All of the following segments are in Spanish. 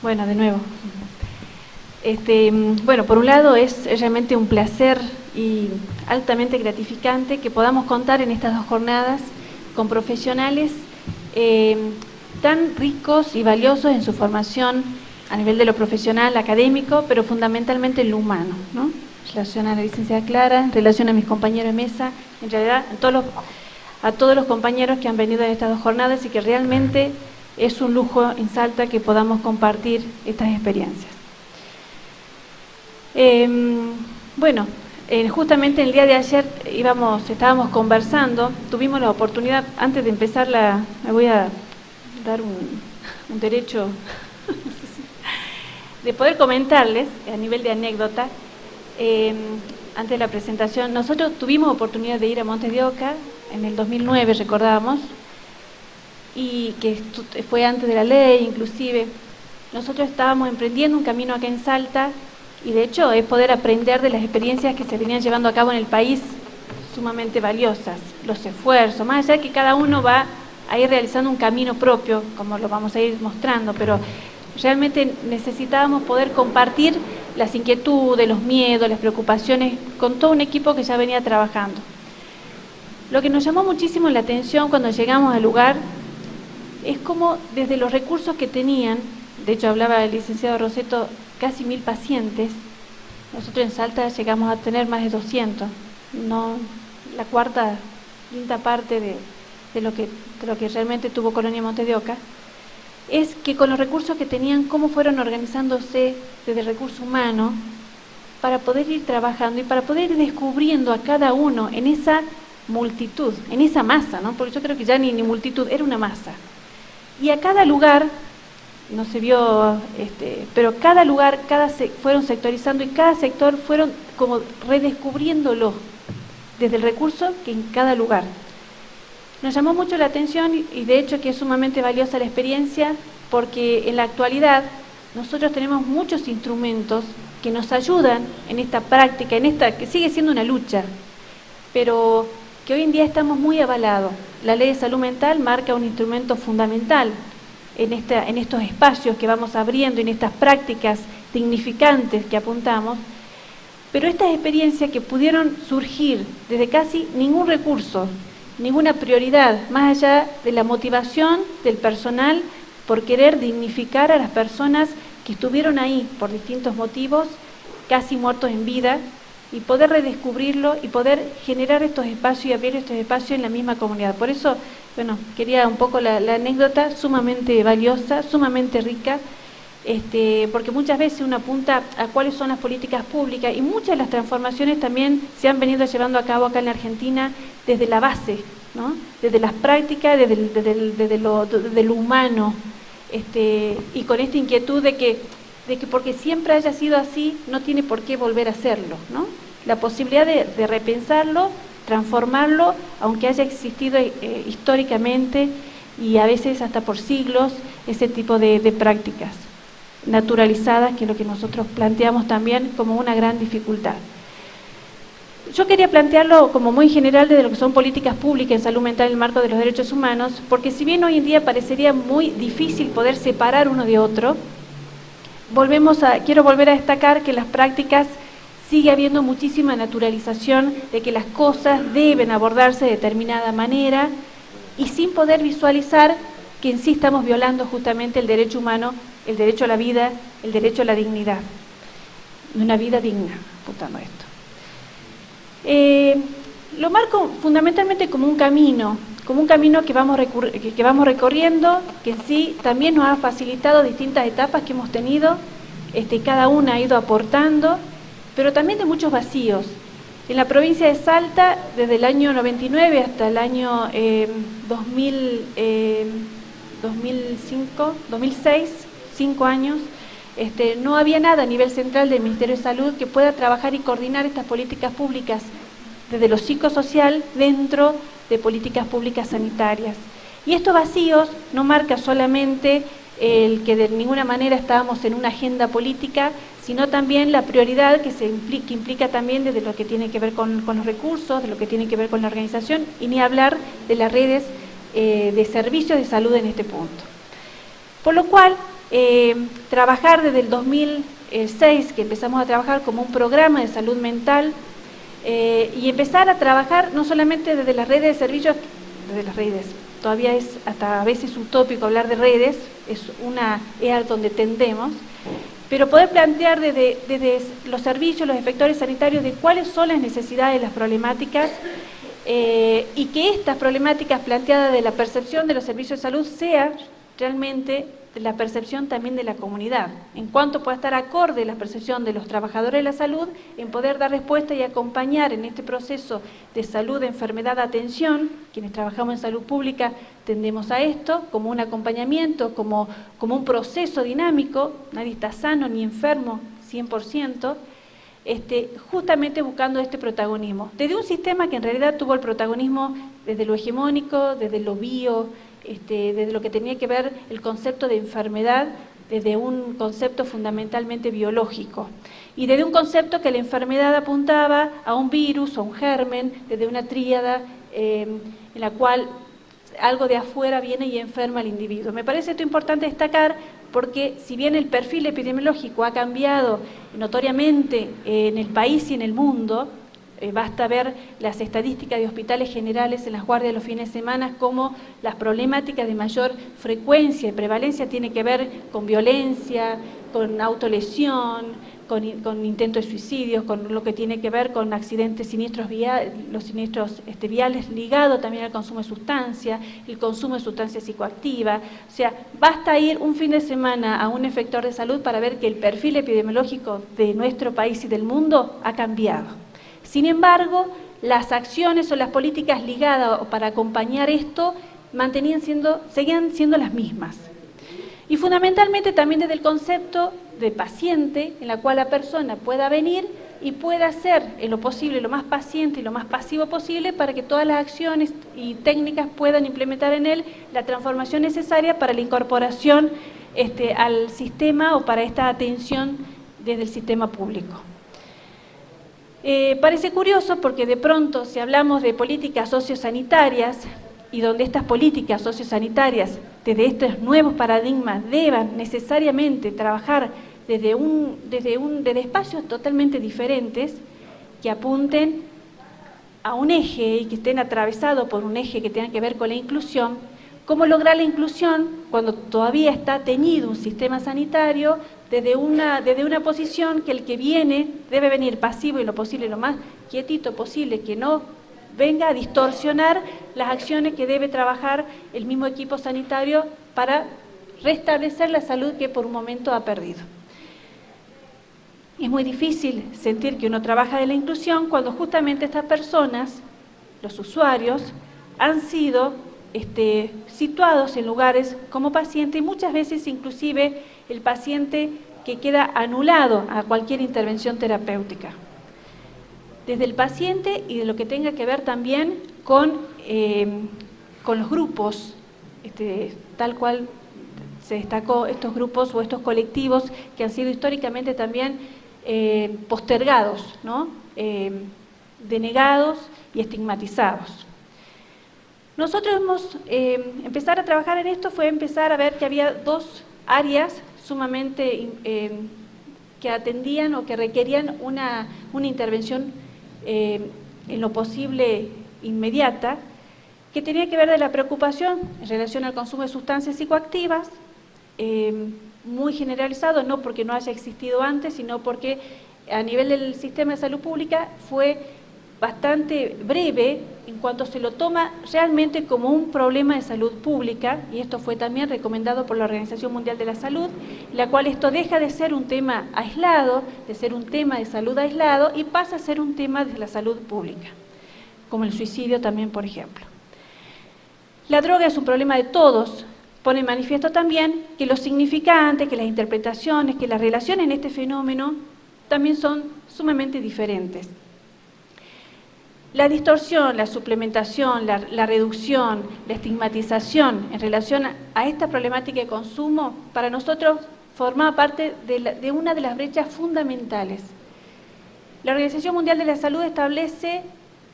Bueno, de nuevo. Bueno, por un lado es realmente un placer y altamente gratificante que podamos contar en estas 2 jornadas con profesionales tan ricos y valiosos en su formación a nivel de lo profesional, académico, pero fundamentalmente en lo humano, ¿no? En relación a la licenciada Clara, en relación a mis compañeros de mesa, en realidad a todos los compañeros que han venido en estas 2 jornadas y que realmente es un lujo en Salta que podamos compartir estas experiencias. Bueno, justamente el día de ayer estábamos conversando, tuvimos la oportunidad, antes de empezar me voy a dar un derecho de poder comentarles, a nivel de anécdota, antes de la presentación, nosotros tuvimos oportunidad de ir a Montes de Oca en el 2009, recordábamos, y que fue antes de la ley, inclusive. Nosotros estábamos emprendiendo un camino acá en Salta, y de hecho es poder aprender de las experiencias que se venían llevando a cabo en el país, sumamente valiosas, los esfuerzos, más allá de que cada uno va a ir realizando un camino propio, como lo vamos a ir mostrando, pero realmente necesitábamos poder compartir las inquietudes, los miedos, las preocupaciones con todo un equipo que ya venía trabajando. Lo que nos llamó muchísimo la atención cuando llegamos al lugar es como desde los recursos que tenían, de hecho hablaba el licenciado Roseto, casi 1000 pacientes, nosotros en Salta llegamos a tener más de 200, no la quinta parte de lo que realmente tuvo Colonia Montes de Oca, es que con los recursos que tenían, cómo fueron organizándose desde el recurso humano para poder ir trabajando y para poder ir descubriendo a cada uno en esa multitud, en esa masa, ¿no? Porque yo creo que ya ni multitud, era una masa. Y a cada lugar, no se vio, pero cada lugar, fueron sectorizando y cada sector fueron como redescubriéndolo desde el recurso que en cada lugar. Nos llamó mucho la atención y de hecho que es sumamente valiosa la experiencia porque en la actualidad nosotros tenemos muchos instrumentos que nos ayudan en esta práctica, en esta que sigue siendo una lucha, pero que hoy en día estamos muy avalados. La Ley de Salud Mental marca un instrumento fundamental en estos espacios que vamos abriendo, en estas prácticas dignificantes que apuntamos, pero estas experiencias que pudieron surgir desde casi ningún recurso, ninguna prioridad, más allá de la motivación del personal por querer dignificar a las personas que estuvieron ahí por distintos motivos, casi muertos en vida, y poder redescubrirlo y poder generar estos espacios y abrir estos espacios en la misma comunidad. Por eso, bueno, quería un poco la anécdota, sumamente valiosa, sumamente rica, porque muchas veces uno apunta a cuáles son las políticas públicas y muchas de las transformaciones también se han venido llevando a cabo acá en la Argentina desde la base, ¿no? Desde las prácticas, desde lo humano, y con esta inquietud de que porque siempre haya sido así, no tiene por qué volver a hacerlo, ¿no? La posibilidad de repensarlo, transformarlo, aunque haya existido históricamente y a veces hasta por siglos, ese tipo de prácticas naturalizadas, que es lo que nosotros planteamos también como una gran dificultad. Yo quería plantearlo como muy general desde lo que son políticas públicas en salud mental en el marco de los derechos humanos, porque si bien hoy en día parecería muy difícil poder separar uno de otro, quiero volver a destacar que las prácticas sigue habiendo muchísima naturalización de que las cosas deben abordarse de determinada manera y sin poder visualizar que en sí estamos violando justamente el derecho humano, el derecho a la vida, el derecho a la dignidad, de una vida digna, apuntando esto. Lo marco fundamentalmente como un camino que vamos recorriendo, que en sí también nos ha facilitado distintas etapas que hemos tenido, cada una ha ido aportando, pero también de muchos vacíos. En la provincia de Salta, desde el año 99 hasta el año 2006, 5 años, no había nada a nivel central del Ministerio de Salud que pueda trabajar y coordinar estas políticas públicas desde lo psicosocial dentro de políticas públicas sanitarias. Y estos vacíos no marca solamente el que de ninguna manera estábamos en una agenda política, sino también la prioridad que implica también desde lo que tiene que ver con los recursos, de lo que tiene que ver con la organización, y ni hablar de las redes de servicios de salud en este punto. Por lo cual, trabajar desde el 2006, que empezamos a trabajar como un programa de salud mental, y empezar a trabajar no solamente desde las redes de servicios, desde las redes, todavía es hasta a veces utópico hablar de redes, es a donde tendemos, pero poder plantear desde los servicios, los efectores sanitarios, de cuáles son las necesidades, las problemáticas, y que estas problemáticas planteadas de la percepción de los servicios de salud sean realmente la percepción también de la comunidad, en cuanto pueda estar acorde la percepción de los trabajadores de la salud, en poder dar respuesta y acompañar en este proceso de salud, de enfermedad, atención. Quienes trabajamos en salud pública tendemos a esto como un acompañamiento, como un proceso dinámico. Nadie está sano ni enfermo 100%, justamente buscando este protagonismo. Desde un sistema que en realidad tuvo el protagonismo desde lo hegemónico, desde lo desde lo que tenía que ver el concepto de enfermedad, desde un concepto fundamentalmente biológico, y desde un concepto que la enfermedad apuntaba a un virus, a un germen, desde una tríada en la cual algo de afuera viene y enferma al individuo. Me parece esto importante destacar porque si bien el perfil epidemiológico ha cambiado notoriamente en el país y en el mundo, basta ver las estadísticas de hospitales generales en las guardias de los fines de semana, como las problemáticas de mayor frecuencia y prevalencia tienen que ver con violencia, con autolesión, con intentos de suicidios, con lo que tiene que ver con accidentes, siniestros viales, los siniestros viales ligados también al consumo de sustancias, el consumo de sustancias psicoactivas. O sea, basta ir un fin de semana a un efector de salud para ver que el perfil epidemiológico de nuestro país y del mundo ha cambiado. Sin embargo, las acciones o las políticas ligadas para acompañar esto seguían siendo las mismas. Y fundamentalmente también desde el concepto de paciente, en la cual la persona pueda venir y pueda ser en lo posible lo más paciente y lo más pasivo posible para que todas las acciones y técnicas puedan implementar en él la transformación necesaria para la incorporación al sistema o para esta atención desde el sistema público. Parece curioso porque de pronto si hablamos de políticas sociosanitarias y donde estas políticas sociosanitarias desde estos nuevos paradigmas deban necesariamente trabajar desde espacios totalmente diferentes que apunten a un eje y que estén atravesados por un eje que tenga que ver con la inclusión. ¿Cómo lograr la inclusión cuando todavía está teñido un sistema sanitario desde una posición que el que viene debe venir pasivo y lo posible, lo más quietito posible, que no venga a distorsionar las acciones que debe trabajar el mismo equipo sanitario para restablecer la salud que por un momento ha perdido? Es muy difícil sentir que uno trabaja de la inclusión cuando justamente estas personas, los usuarios, han sido situados en lugares como paciente y muchas veces inclusive el paciente que queda anulado a cualquier intervención terapéutica. Desde el paciente y de lo que tenga que ver también con los grupos, tal cual se destacó estos grupos o estos colectivos que han sido históricamente también postergados, ¿no? Denegados y estigmatizados. Nosotros empezar a trabajar en esto fue empezar a ver que había dos áreas sumamente que atendían o que requerían una intervención en lo posible inmediata, que tenía que ver de la preocupación en relación al consumo de sustancias psicoactivas, muy generalizado, no porque no haya existido antes, sino porque a nivel del sistema de salud pública fue bastante breve en cuanto se lo toma realmente como un problema de salud pública, y esto fue también recomendado por la Organización Mundial de la Salud, la cual esto deja de ser un tema aislado, de ser un tema de salud aislado, y pasa a ser un tema de la salud pública, como el suicidio también, por ejemplo. La droga es un problema de todos, pone en manifiesto también que los significantes, que las interpretaciones, que las relaciones en este fenómeno también son sumamente diferentes. La distorsión, la suplementación, la reducción, la estigmatización en relación a esta problemática de consumo, para nosotros formaba parte de una de las brechas fundamentales. La Organización Mundial de la Salud establece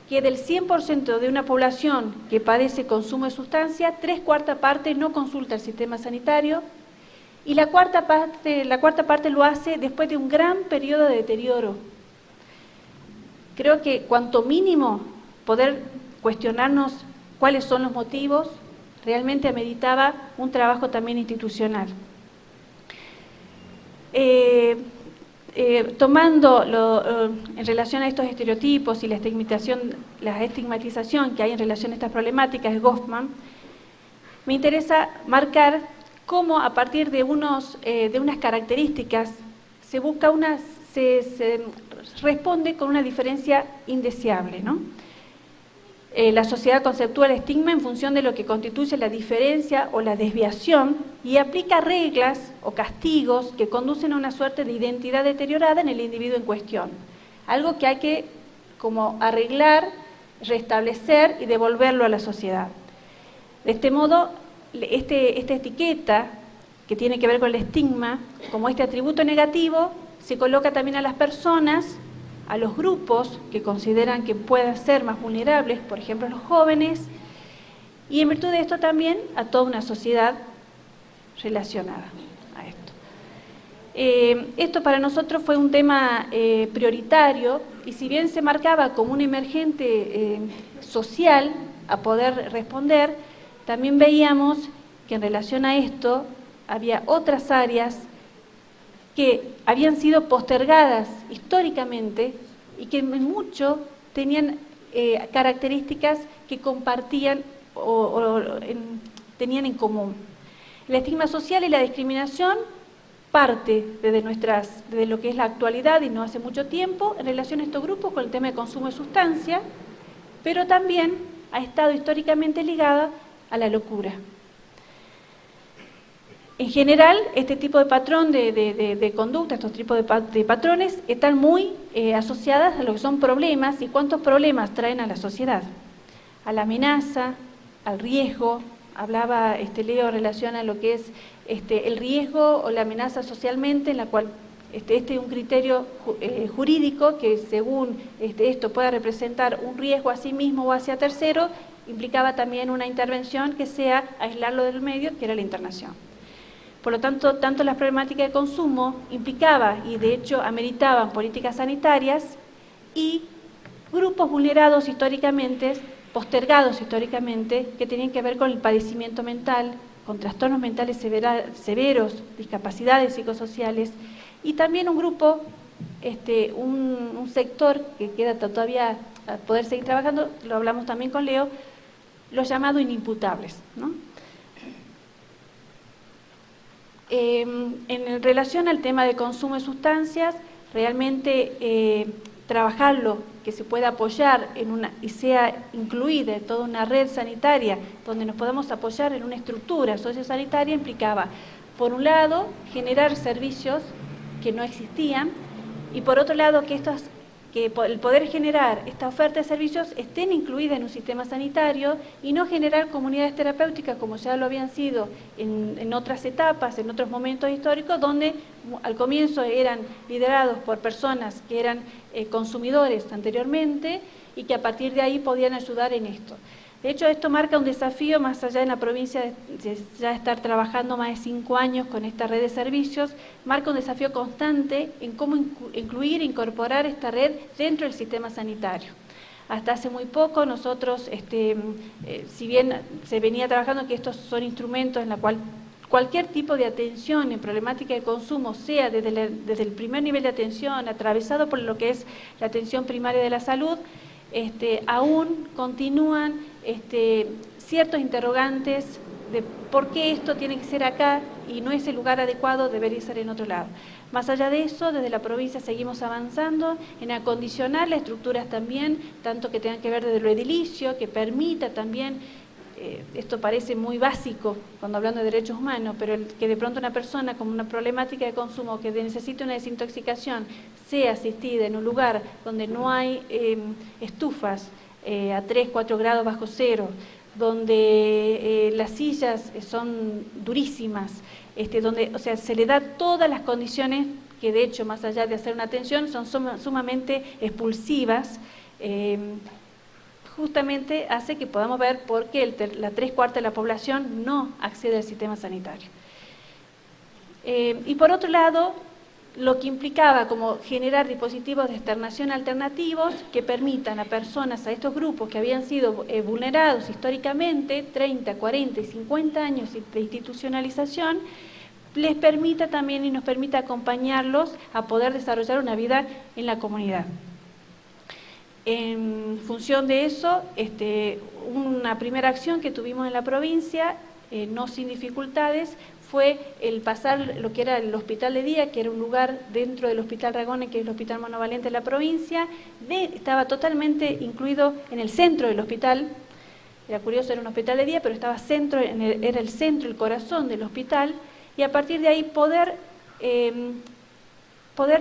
que del 100% de una población que padece consumo de sustancia, 3/4 parte no consulta el sistema sanitario, Y la cuarta parte lo hace después de un gran periodo de deterioro. Creo que cuanto mínimo poder cuestionarnos cuáles son los motivos, realmente ameritaba un trabajo también institucional. Tomando en relación a estos estereotipos y la estigmatización que hay en relación a estas problemáticas de Goffman, me interesa marcar cómo a partir de unas características se responde con una diferencia indeseable, ¿no? La sociedad conceptúa el estigma en función de lo que constituye la diferencia o la desviación y aplica reglas o castigos que conducen a una suerte de identidad deteriorada en el individuo en cuestión. Algo que hay que como arreglar, restablecer y devolverlo a la sociedad. De este modo, esta etiqueta que tiene que ver con el estigma, como este atributo negativo, se coloca también a las personas, a los grupos que consideran que puedan ser más vulnerables, por ejemplo los jóvenes, y en virtud de esto también a toda una sociedad relacionada a esto. Esto para nosotros fue un tema prioritario, y si bien se marcaba como un emergente social a poder responder, también veíamos que en relación a esto había otras áreas que habían sido postergadas históricamente y que en mucho tenían características que compartían tenían en común. El estigma social y la discriminación parte desde lo que es la actualidad y no hace mucho tiempo en relación a estos grupos con el tema de consumo de sustancias, pero también ha estado históricamente ligada a la locura. En general, este tipo de patrón de conducta, estos tipos de patrones, están muy asociadas a lo que son problemas y cuántos problemas traen a la sociedad. A la amenaza, al riesgo, hablaba Leo en relación a lo que es el riesgo o la amenaza socialmente, en la cual este es un criterio jurídico que según esto pueda representar un riesgo a sí mismo o hacia tercero, implicaba también una intervención que sea aislarlo del medio, que era la internación. Por lo tanto, tanto las problemáticas de consumo implicaba y de hecho ameritaban políticas sanitarias y grupos vulnerados históricamente, postergados históricamente, que tenían que ver con el padecimiento mental, con trastornos mentales severos, discapacidades psicosociales, y también un grupo, un sector que queda todavía a poder seguir trabajando, lo hablamos también con Leo, los llamados inimputables, ¿no? En relación al tema de consumo de sustancias, realmente trabajarlo, que se pueda apoyar y sea incluida en toda una red sanitaria donde nos podamos apoyar en una estructura sociosanitaria, implicaba, por un lado, generar servicios que no existían y por otro lado que el poder generar esta oferta de servicios estén incluidas en un sistema sanitario y no generar comunidades terapéuticas como ya lo habían sido en otras etapas, en otros momentos históricos, donde al comienzo eran liderados por personas que eran consumidores anteriormente y que a partir de ahí podían ayudar en esto. De hecho, esto marca un desafío más allá en la provincia de ya estar trabajando más de 5 años con esta red de servicios, marca un desafío constante en cómo incluir e incorporar esta red dentro del sistema sanitario. Hasta hace muy poco nosotros, si bien se venía trabajando que estos son instrumentos en la cual cualquier tipo de atención en problemática de consumo, sea desde el primer nivel de atención, atravesado por lo que es la atención primaria de la salud, aún continúan ciertos interrogantes de por qué esto tiene que ser acá y no es el lugar adecuado, debería ser en otro lado. Más allá de eso, desde la provincia seguimos avanzando en acondicionar las estructuras también, tanto que tengan que ver desde lo edilicio, que permita también, esto parece muy básico cuando hablando de derechos humanos, pero que de pronto una persona con una problemática de consumo que necesite una desintoxicación sea asistida en un lugar donde no hay estufas a 3, 4 grados bajo cero, donde las sillas son durísimas, donde, o sea, se le da todas las condiciones que de hecho, más allá de hacer una atención, son sumamente expulsivas, justamente hace que podamos ver por qué la 3/4 de la población no accede al sistema sanitario. Y por otro lado, lo que implicaba como generar dispositivos de externación alternativos que permitan a personas, a estos grupos que habían sido vulnerados históricamente, 30, 40 y 50 años de institucionalización, les permita también y nos permita acompañarlos a poder desarrollar una vida en la comunidad. En función de eso, una primera acción que tuvimos en la provincia, no sin dificultades, fue el pasar lo que era el hospital de día, que era un lugar dentro del Hospital Ragone, que es el hospital monovalente de la provincia, estaba totalmente incluido en el centro del hospital. Era curioso, era un hospital de día, pero estaba era el centro, el corazón del hospital, y a partir de ahí poder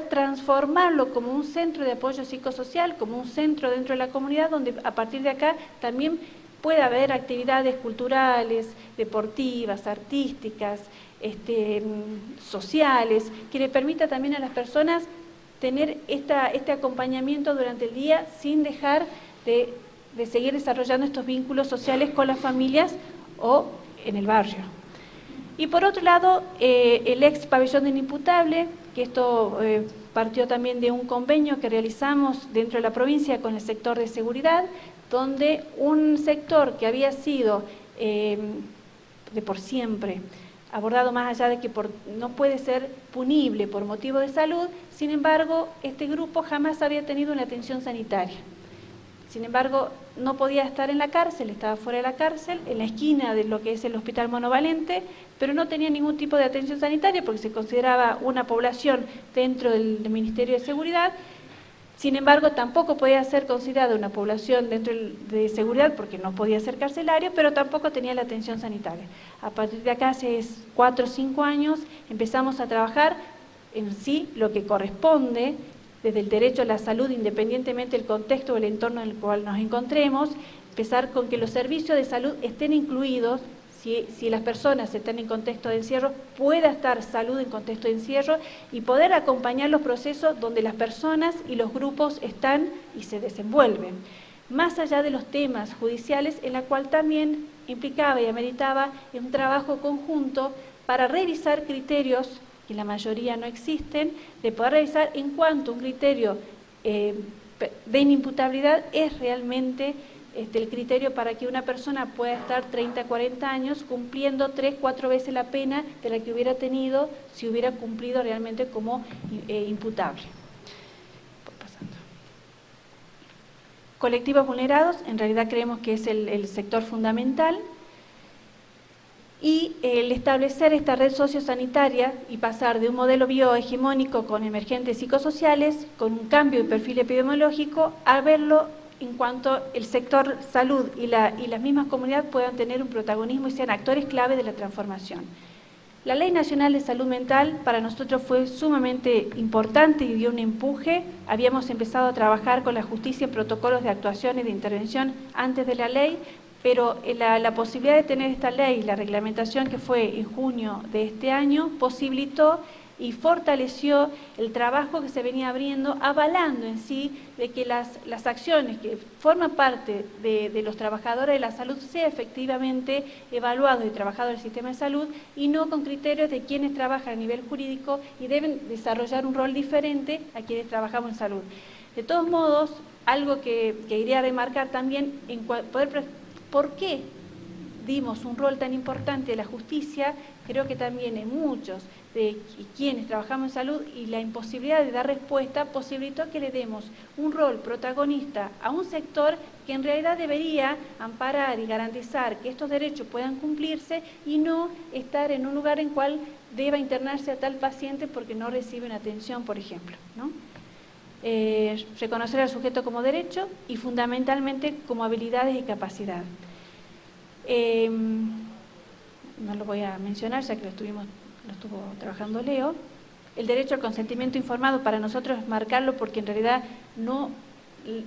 transformarlo como un centro de apoyo psicosocial, como un centro dentro de la comunidad, donde a partir de acá también puede haber actividades culturales, deportivas, artísticas, sociales, que le permita también a las personas tener este acompañamiento durante el día sin dejar de seguir desarrollando estos vínculos sociales con las familias o en el barrio. Y por otro lado, el ex pabellón del imputable, que esto partió también de un convenio que realizamos dentro de la provincia con el sector de seguridad, donde un sector que había sido de por siempre abordado más allá de que no puede ser punible por motivo de salud, sin embargo, este grupo jamás había tenido una atención sanitaria. Sin embargo, no podía estar en la cárcel, estaba fuera de la cárcel, en la esquina de lo que es el hospital monovalente, pero no tenía ningún tipo de atención sanitaria porque se consideraba una población dentro del Ministerio de Seguridad. Sin embargo, tampoco podía ser considerada una población dentro de seguridad porque no podía ser carcelario, pero tampoco tenía la atención sanitaria. A partir de acá, hace 4 o 5 años, empezamos a trabajar en sí lo que corresponde desde el derecho a la salud, independientemente del contexto o el entorno en el cual nos encontremos, empezar con que los servicios de salud estén incluidos. Si las personas están en contexto de encierro, pueda estar salud en contexto de encierro y poder acompañar los procesos donde las personas y los grupos están y se desenvuelven. Más allá de los temas judiciales, en la cual también implicaba y ameritaba un trabajo conjunto para revisar criterios, que la mayoría no existen, de poder revisar en cuanto un criterio de inimputabilidad es realmente el criterio para que una persona pueda estar 30, 40 años cumpliendo 3, 4 veces la pena de la que hubiera tenido si hubiera cumplido realmente como imputable. Colectivos vulnerados, en realidad creemos que es el sector fundamental, y el establecer esta red sociosanitaria y pasar de un modelo biohegemónico con emergentes psicosociales, con un cambio de perfil epidemiológico, a verlo en cuanto el sector salud y las mismas comunidades puedan tener un protagonismo y sean actores clave de la transformación. La Ley Nacional de Salud Mental para nosotros fue sumamente importante y dio un empuje. Habíamos empezado a trabajar con la justicia en protocolos de actuación y de intervención antes de la ley, pero la posibilidad de tener esta ley, la reglamentación que fue en junio de este año, posibilitó y fortaleció el trabajo que se venía abriendo, avalando en sí de que las acciones que forman parte de los trabajadores de la salud sea efectivamente evaluado y trabajado el sistema de salud y no con criterios de quienes trabajan a nivel jurídico y deben desarrollar un rol diferente a quienes trabajamos en salud. De todos modos, algo que iría remarcar también en ¿por qué dimos un rol tan importante a la justicia? Creo que también en muchos de quienes trabajamos en salud y la imposibilidad de dar respuesta posibilitó que le demos un rol protagonista a un sector que en realidad debería amparar y garantizar que estos derechos puedan cumplirse y no estar en un lugar en cual deba internarse a tal paciente porque no recibe una atención, por ejemplo, ¿no? Reconocer al sujeto como derecho y fundamentalmente como habilidades y capacidad. No lo voy a mencionar ya que lo estuvo trabajando Leo. El derecho al consentimiento informado para nosotros es marcarlo porque en realidad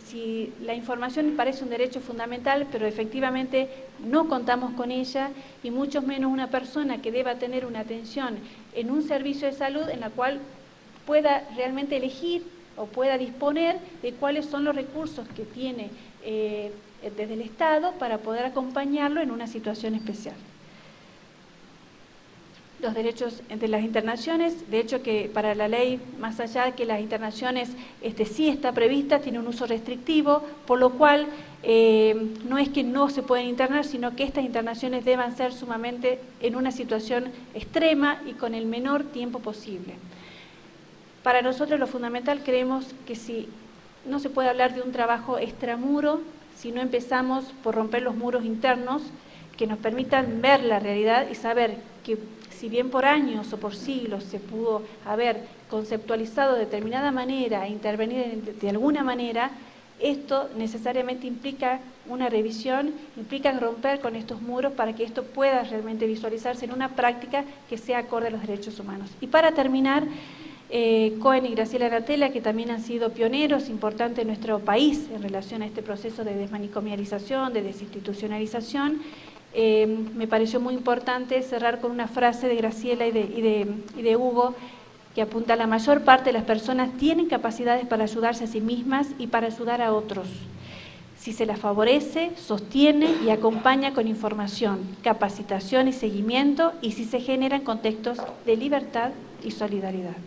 si la información parece un derecho fundamental, pero efectivamente no contamos con ella y mucho menos una persona que deba tener una atención en un servicio de salud en la cual pueda realmente elegir o pueda disponer de cuáles son los recursos que tiene desde el Estado para poder acompañarlo en una situación especial. los derechos de las internaciones. De hecho, que para la ley, más allá de que las internaciones sí está prevista, tiene un uso restrictivo, por lo cual no es que no se pueden internar, sino que estas internaciones deban ser sumamente en una situación extrema y con el menor tiempo posible. Para nosotros lo fundamental, creemos que si no se puede hablar de un trabajo extramuro, si no empezamos por romper los muros internos que nos permitan ver la realidad y saber que si bien por años o por siglos se pudo haber conceptualizado de determinada manera e intervenir de alguna manera, esto necesariamente implica una revisión, implica romper con estos muros para que esto pueda realmente visualizarse en una práctica que sea acorde a los derechos humanos. Y para terminar, Cohen y Graciela Natella, que también han sido pioneros importantes en nuestro país en relación a este proceso de desmanicomialización, de desinstitucionalización, me pareció muy importante cerrar con una frase de Graciela y de Hugo, que apunta a la mayor parte de las personas tienen capacidades para ayudarse a sí mismas y para ayudar a otros, si se las favorece, sostiene y acompaña con información, capacitación y seguimiento, y si se generan contextos de libertad y solidaridad.